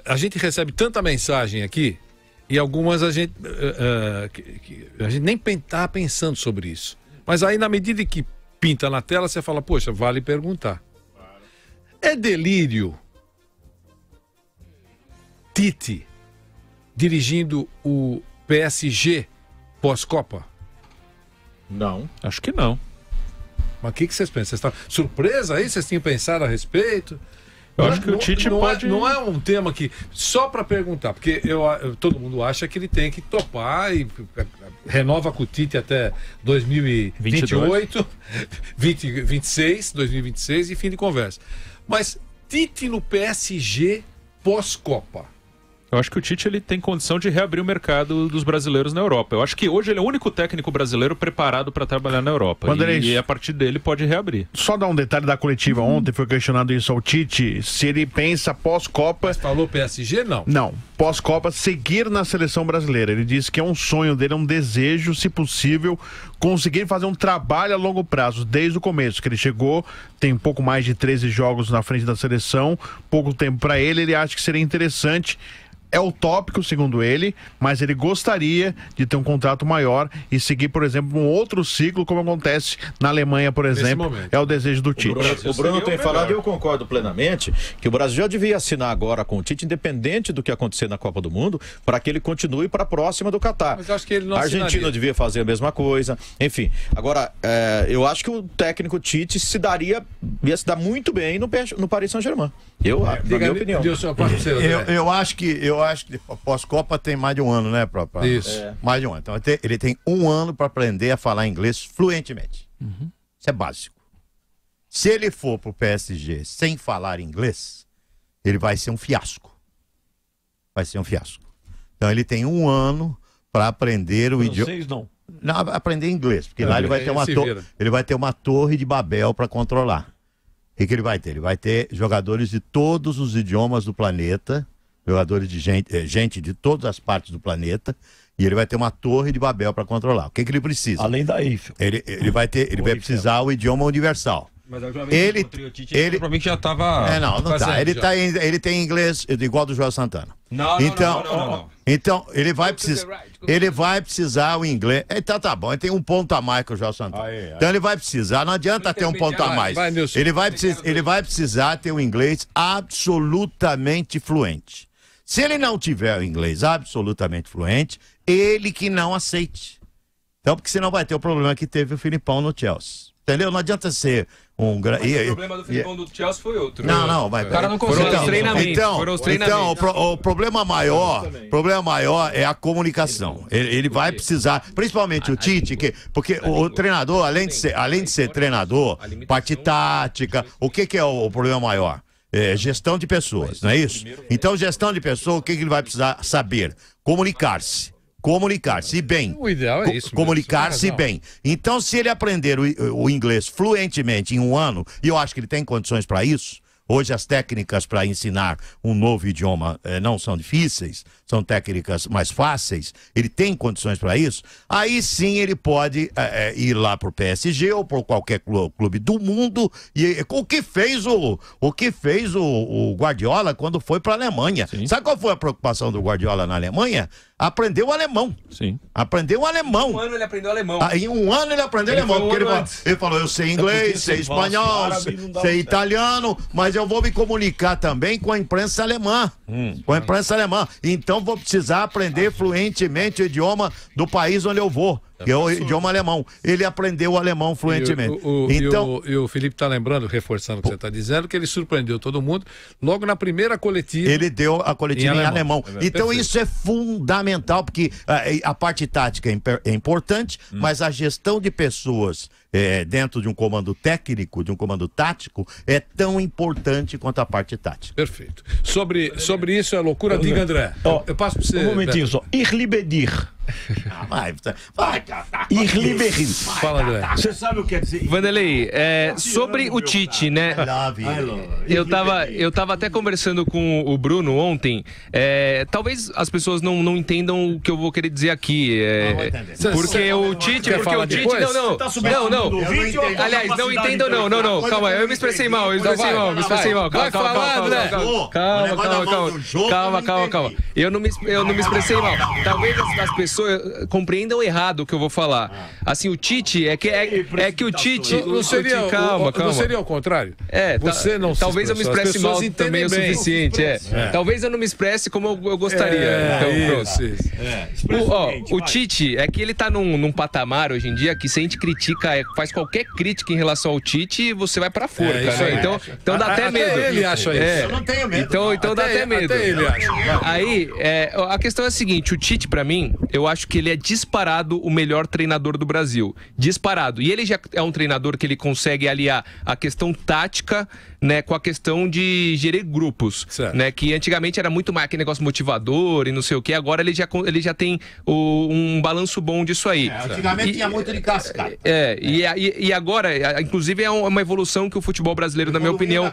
A gente recebe tanta mensagem aqui e algumas a gente nem está pensando sobre isso. Mas aí, na medida que pinta na tela, você fala, poxa, vale perguntar. É delírio Tite dirigindo o PSG pós-Copa? Não. Acho que não. Mas o que vocês pensam? Vocês estão surpresa aí? Vocês tinham pensado a respeito? Eu acho que o Tite pode... Não é um tema que... Só para perguntar, porque todo mundo acha que ele tem que topar e renova com o Tite até 2028, 2026 e fim de conversa. Mas Tite no PSG pós-Copa. Eu acho que o Tite ele tem condição de reabrir o mercado dos brasileiros na Europa. Eu acho que hoje ele é o único técnico brasileiro preparado para trabalhar na Europa. E a partir dele pode reabrir. Só dar um detalhe da coletiva. Ontem foi questionado isso ao Tite, se ele pensa pós-Copa... Mas falou PSG, não? Não. Pós-Copa, seguir na seleção brasileira. Ele disse que é um sonho dele, é um desejo, se possível, conseguir fazer um trabalho a longo prazo, desde o começo, que ele chegou, tem um pouco mais de 13 jogos na frente da seleção, pouco tempo para ele acha que seria interessante. É utópico, segundo ele, mas ele gostaria de ter um contrato maior e seguir, por exemplo, um outro ciclo, como acontece na Alemanha, por exemplo. É o desejo do Tite. O Bruno tem falado, e eu concordo plenamente, que o Brasil já devia assinar agora com o Tite, independente do que acontecer na Copa do Mundo, para que ele continue para a próxima do Catar. Mas eu acho que ele não A Argentina devia fazer a mesma coisa. Enfim, agora, eu acho que o técnico Tite ia se dar muito bem no Paris Saint-Germain. Na minha opinião. Eu acho que pós-Copa tem mais de um ano, né, Isso. Mais de um ano. Então ele tem um ano para aprender a falar inglês fluentemente. Isso é básico. Se ele for pro PSG sem falar inglês, ele vai ser um fiasco. Vai ser um fiasco. Então ele tem um ano para aprender o idioma. Não, aprender inglês, porque lá ele vai ter uma torre de Babel para controlar. O que ele vai ter? Ele vai ter jogadores de todos os idiomas do planeta, jogadores de gente de todas as partes do planeta, e ele vai ter uma torre de Babel para controlar. O que ele precisa? Além da Eiffel. Ele vai precisar o idioma universal. Mas ele provavelmente já estava. Não tá. Ele tem inglês igual do João Santana. Não. Então, ele vai precisar o inglês. Então tá bom, ele tem um ponto a mais que o João Santana. Então ele vai precisar, não adianta ter um ponto a mais. Ele vai precisar ter o inglês absolutamente fluente. Se ele não tiver o inglês absolutamente fluente, ele que não aceite. Então, porque senão vai ter o problema que teve o Filipão no Chelsea. Entendeu? Não adianta ser um grande. O problema do Filipão do Chelsea foi outro. Não, vai. O cara não consegue os treinamentos. Então, o problema maior é a comunicação. Ele vai precisar, principalmente o Tite, porque o treinador, além de ser treinador, parte tática, o que é o problema maior? Gestão de pessoas, não é isso? Então, gestão de pessoas, o que ele vai precisar saber? Comunicar-se bem. O ideal é isso. Comunicar-se bem. Então, se ele aprender o inglês fluentemente em um ano, e eu acho que ele tem condições para isso, hoje as técnicas para ensinar um novo idioma não são difíceis, são técnicas mais fáceis, ele tem condições para isso, aí sim ele pode ir lá pro PSG ou por qualquer clube do mundo, e o que fez o Guardiola quando foi para a Alemanha. Sim. Sabe qual foi a preocupação do Guardiola na Alemanha? Aprendeu o alemão. Sim. Aprendeu o alemão. Em um ano ele aprendeu alemão. Em um ano ele aprendeu alemão. Porque ele falou, eu sei inglês, sei espanhol, sei italiano, mas eu vou me comunicar também com a imprensa alemã. Com a imprensa alemã. Então vou precisar aprender fluentemente o idioma do país onde eu vou, que é o idioma alemão. Ele aprendeu o alemão fluentemente. E o Felipe está lembrando, reforçando o que você está dizendo, que ele surpreendeu todo mundo logo na primeira coletiva. Ele deu a coletiva em alemão. Então perfeito. Isso é fundamental, porque a parte tática é importante, mas a gestão de pessoas dentro de um comando técnico, de um comando tático, é tão importante quanto a parte tática. Perfeito. Sobre isso é loucura, diga, André. Eu passo para você. Um momentinho só. Ich liebe dich. Vai, cara. Fala, André. Você sabe o que quer dizer? Vanderlei, sobre o Tite, né? Eu tava até conversando com o Bruno ontem. Talvez as pessoas não entendam o que eu vou querer dizer aqui. Porque o Tite. Não. Aliás, não entendam, não. Calma, eu me expressei mal. Calma. Eu não me expressei mal. Talvez as pessoas compreendam errado o que eu vou falar. Assim, o Tite é que o Tite não seria calma. Não seria o contrário? Você não talvez eu me expresse mal também o suficiente. Talvez eu não me expresse como eu gostaria. O Tite é que ele tá num patamar hoje em dia que se a gente critica, faz qualquer crítica em relação ao Tite, você vai pra forca, né? Então dá até medo. Ele acha isso. Eu não tenho medo. Então dá até medo. Até ele acha. Aí, a questão é a seguinte, o Tite, pra mim, eu acho que ele é disparado o melhor treinador do Brasil. Disparado. E ele já é um treinador que ele consegue aliar a questão tática, né, com a questão de gerir grupos, né, que antigamente era muito mais aquele negócio motivador e não sei o que, agora ele já tem um balanço bom disso aí. Antigamente tinha muito de cascata. E agora, inclusive, é uma evolução que o futebol brasileiro, na minha opinião,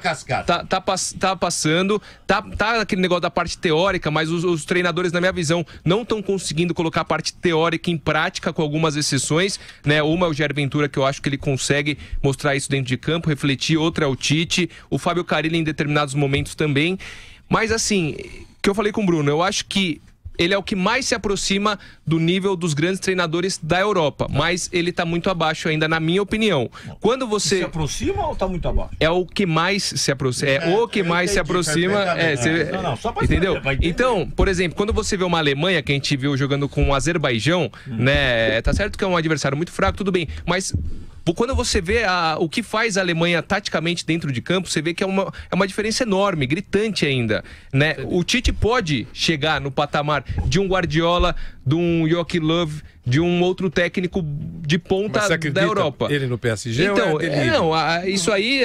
tá passando, tá aquele negócio da parte teórica, mas os treinadores, na minha visão, não estão conseguindo colocar a parte teórica em prática, com algumas exceções, né, uma é o Jair Ventura, que eu acho que ele consegue mostrar isso dentro de campo, refletir, outra é o Tite, o Fábio Carille em determinados momentos também. Mas assim, que eu falei com o Bruno, eu acho que ele é o que mais se aproxima do nível dos grandes treinadores da Europa, mas ele tá muito abaixo ainda, na minha opinião. Quando você... Se aproxima ou tá muito abaixo? É o que mais se aproxima. O que mais se aproxima. Só pra entendeu? Então, por exemplo, quando você vê uma Alemanha, que a gente viu jogando com o Azerbaijão, né? Tá certo que é um adversário muito fraco, tudo bem, mas quando você vê o que faz a Alemanha taticamente dentro de campo, você vê que é uma diferença enorme, gritante ainda, né? O Tite pode chegar no patamar de um Guardiola, de um Joachim Löw, de um outro técnico de ponta da Europa. Ele no PSG? Então, isso aí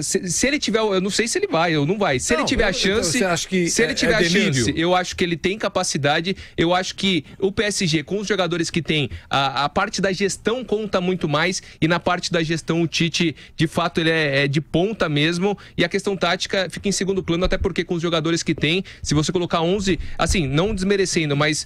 se ele tiver, eu não sei se ele vai ou não vai. Se ele tiver a chance, você acha que se ele tiver a chance, eu acho que ele tem capacidade. Eu acho que o PSG, com os jogadores que tem, a parte da gestão conta muito mais, e na parte da gestão o Tite, de fato, ele é de ponta mesmo, e a questão tática fica em segundo plano, até porque com os jogadores que tem, se você colocar 11, assim, não desmerecendo, mas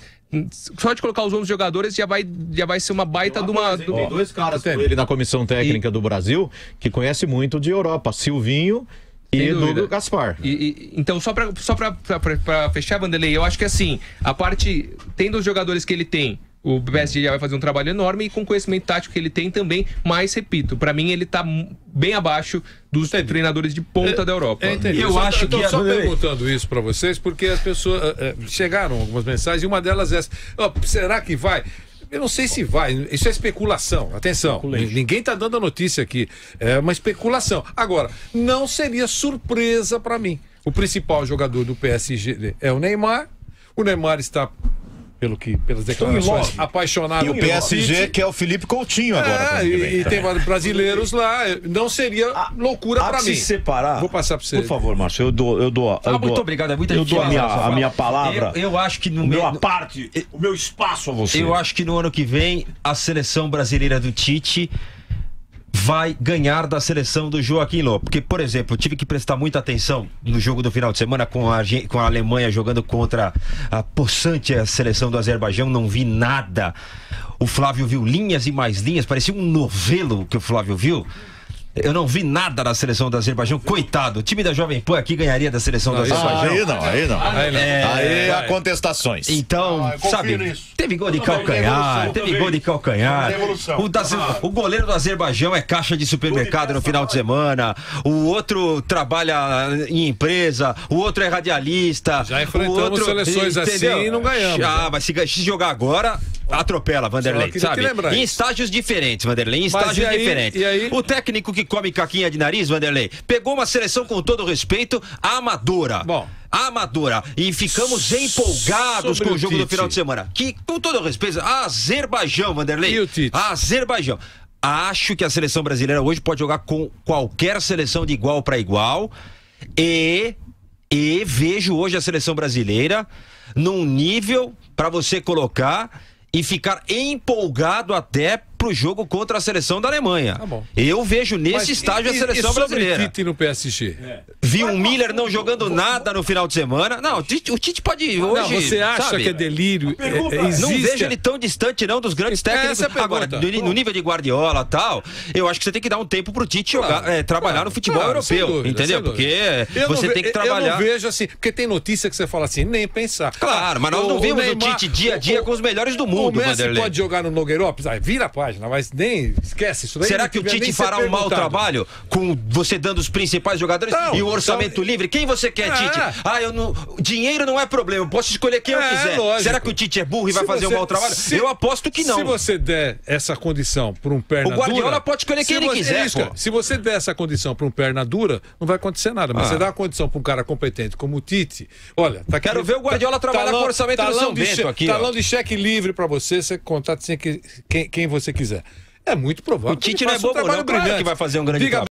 só de colocar os 11 jogadores já vai ser uma baita de uma... Tem dois caras com ele na comissão técnica do Brasil que conhece muito de Europa, Silvinho e Dudu Gaspar. Então, só pra fechar, Vanderlei, eu acho que assim, a parte, tendo os jogadores que ele tem, o PSG já vai fazer um trabalho enorme, e com o conhecimento tático que ele tem também, mas, repito, pra mim ele tá bem abaixo dos treinadores de ponta da Europa. Eu acho que... Eu tô só perguntando isso pra vocês, porque as pessoas... chegaram algumas mensagens, e uma delas é essa: será que vai? Eu não sei se vai, isso é especulação, atenção, ninguém tá dando a notícia aqui, é uma especulação. Agora, não seria surpresa pra mim. O principal jogador do PSG é o Neymar está... pelas declarações, apaixonado. E o PSG que é o Felipe Coutinho agora. E tem brasileiros lá. Não seria loucura pra mim. Se separar. Vou passar pra você. Por favor, Márcio, eu dou. Muito obrigado. É muita eu dou a minha palavra. Eu acho que o meu espaço a você. Eu acho que no ano que vem a seleção brasileira do Tite vai ganhar da seleção do Joachim Löw. Porque, por exemplo, eu tive que prestar muita atenção no jogo do final de semana com a Alemanha jogando contra a possante seleção do Azerbaijão. Não vi nada. O Flávio viu linhas e mais linhas. Parecia um novelo que o Flávio viu. Eu não vi nada da seleção do Azerbaijão. Coitado, o time da Jovem Pan aqui ganharia da seleção do Azerbaijão. Aí não. Aí há contestações. Então, sabe, teve gol de calcanhar, O goleiro do Azerbaijão é caixa de supermercado no final de semana. O outro trabalha em empresa. O outro é radialista. Já enfrentamos seleções assim e não ganhamos. Mas se jogar agora, atropela, Vanderlei, sabe? Em estágios diferentes, Vanderlei, em estágios diferentes. O técnico que come caquinha de nariz, Vanderlei, pegou uma seleção, com todo respeito, amadora. Amadora. E ficamos empolgados com o jogo do final de semana. Que, com todo respeito, Azerbaijão, Vanderlei. E o Tite? Azerbaijão. Acho que a seleção brasileira hoje pode jogar com qualquer seleção de igual para igual. E vejo hoje a seleção brasileira num nível para você colocar e ficar empolgado até pro jogo contra a seleção da Alemanha. Tá bom. Eu vejo nesse estágio a seleção brasileira. Tite no PSG? Vi um Miller não jogando nada no final de semana. Não, o Tite pode hoje... Não, você acha que é delírio? Não vejo ele tão distante não dos grandes técnicos. Agora, no nível de Guardiola e tal, eu acho que você tem que dar um tempo pro Tite jogar, trabalhar no futebol europeu, dúvida, entendeu? Porque você tem que trabalhar... Eu não vejo assim, porque tem notícia que você fala assim, nem pensar. Claro, mas nós não vimos o Tite dia a dia com os melhores do mundo, O Messi pode jogar no Nogueirópolis? Vira a página, mas nem esquece isso daí. Será que o Tite fará um mau trabalho com você dando os principais jogadores e o orçamento livre? Quem você quer, Tite? Dinheiro não é problema, eu posso escolher quem eu quiser. Lógico. Será que o Tite é burro e vai fazer um mau trabalho? Eu aposto que não. Se você der essa condição para um perna dura... O Guardiola pode escolher quem ele quiser, Se você der essa condição para um perna dura, não vai acontecer nada. Mas você dá a condição para um cara competente como o Tite, olha... Quero ver o Guardiola trabalhar com o orçamento do São Bento aqui. Talão de cheque livre para você contrata quem você quiser. É muito provável. O Tite não é bobo, não. Claro que vai fazer um grande trabalho.